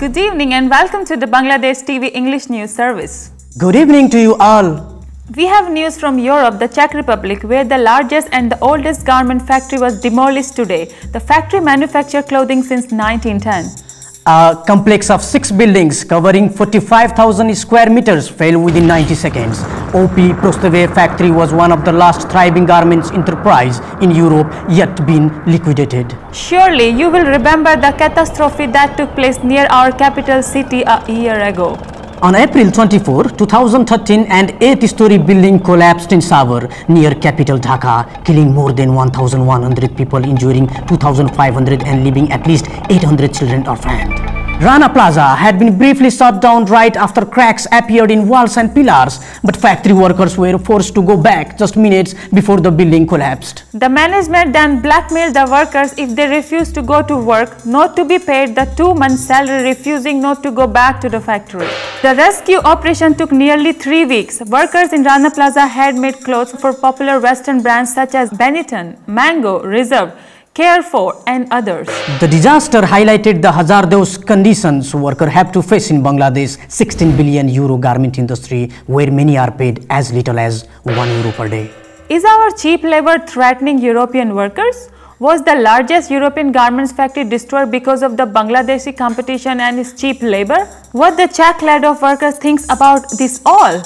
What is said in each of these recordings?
Good evening and welcome to the Bangladesh TV English News Service. Good evening to you all. We have news from Europe, the Czech Republic, where the largest and the oldest garment factory was demolished today. The factory manufactured clothing since 1910. A complex of 6 buildings covering 45,000 square meters fell within 90 seconds. OP Prostějov factory was one of the last thriving garments enterprise in Europe yet been liquidated. Surely you will remember the catastrophe that took place near our capital city a year ago. On April 24, 2013, an 8-story building collapsed in Savar near capital Dhaka, killing more than 1,100 people, injuring 2,500 and leaving at least 800 children orphaned. Rana Plaza had been briefly shut down right after cracks appeared in walls and pillars, but factory workers were forced to go back just minutes before the building collapsed. The management then blackmailed the workers if they refused to go to work, not to be paid the 2-month salary, refusing not to go back to the factory. The rescue operation took nearly 3 weeks. Workers in Rana Plaza had made clothes for popular Western brands such as Benetton, Mango, Reserve, Care for and others. The disaster highlighted the hazardous conditions workers have to face in Bangladesh's 16 billion euro garment industry, where many are paid as little as €1 per day. Is our cheap labor threatening European workers? Was the largest European garments factory destroyed because of the Bangladeshi competition and its cheap labor? What the Czech lad of workers thinks about this all?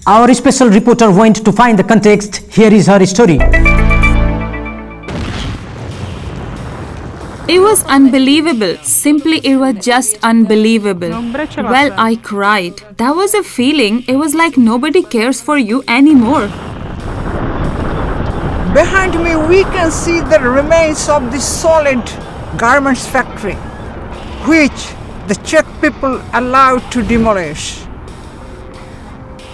Our special reporter went to find the context. Here is her story. It was unbelievable. Simply, it was just unbelievable. Well, I cried. That was a feeling. It was like nobody cares for you anymore. Behind me, we can see the remains of the solid garments factory, which the Czech people allowed to demolish.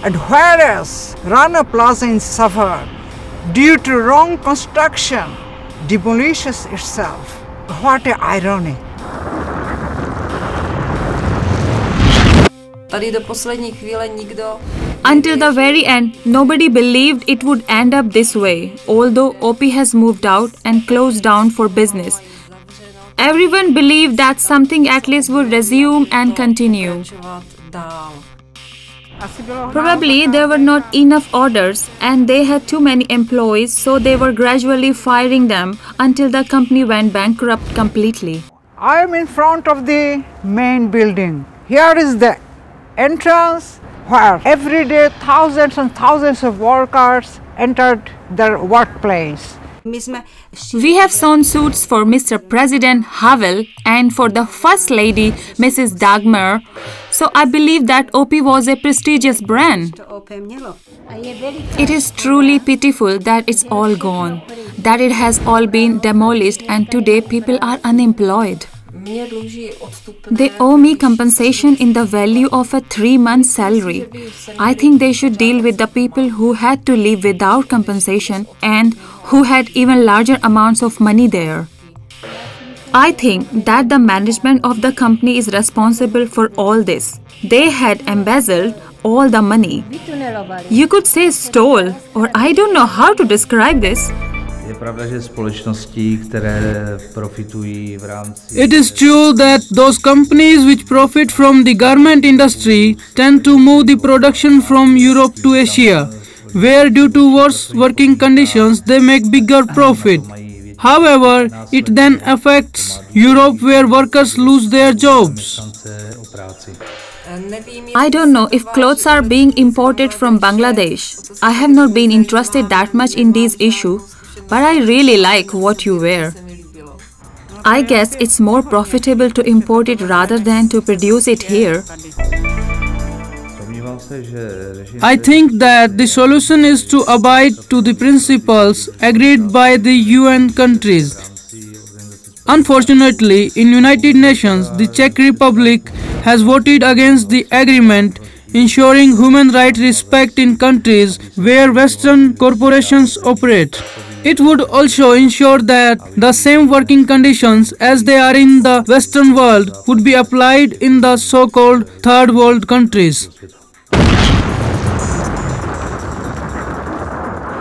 And whereas Rana Plaza in Savar, due to wrong construction, demolishes itself. What an irony. Until the very end, nobody believed it would end up this way, although OP has moved out and closed down for business. Everyone believed that something at least would resume and continue. Probably there were not enough orders and they had too many employees, so they were gradually firing them until the company went bankrupt completely. I am in front of the main building. Here is the entrance where every day thousands and thousands of workers entered their workplace. We have sewn suits for Mr. President Havel and for the First Lady Mrs. Dagmar, so I believe that OP was a prestigious brand. It is truly pitiful that it's all gone, that it has all been demolished and today people are unemployed. They owe me compensation in the value of a 3-month salary. I think they should deal with the people who had to leave without compensation and who had even larger amounts of money there. I think that the management of the company is responsible for all this. They had embezzled all the money. You could say stole, or I don't know how to describe this. It is true that those companies which profit from the garment industry tend to move the production from Europe to Asia, where due to worse working conditions they make bigger profit. However, it then affects Europe where workers lose their jobs. I don't know if clothes are being imported from Bangladesh. I have not been interested that much in these issues, but I really like what you wear. I guess it's more profitable to import it rather than to produce it here. I think that the solution is to abide to the principles agreed by the UN countries. Unfortunately, in United Nations, the Czech Republic has voted against the agreement, ensuring human rights respect in countries where Western corporations operate. It would also ensure that the same working conditions as they are in the Western world would be applied in the so-called Third World countries.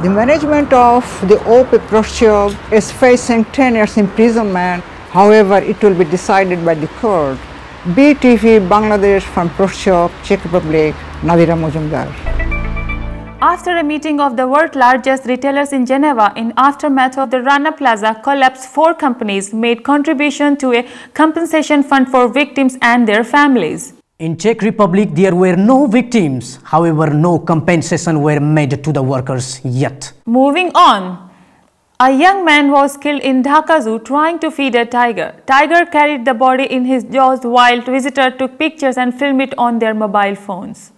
The management of the OP Prostějov is facing 10 years imprisonment. However, it will be decided by the court. BTV Bangladesh from Prostějov, Czech Republic, Nadira Mojumdar. After a meeting of the world's largest retailers in Geneva in aftermath of the Rana Plaza collapse, 4 companies made contribution to a compensation fund for victims and their families. In Czech Republic, there were no victims. However, no compensation were made to the workers yet. Moving on. A young man was killed in Dhaka Zoo trying to feed a tiger. Tiger carried the body in his jaws while visitors took pictures and filmed it on their mobile phones.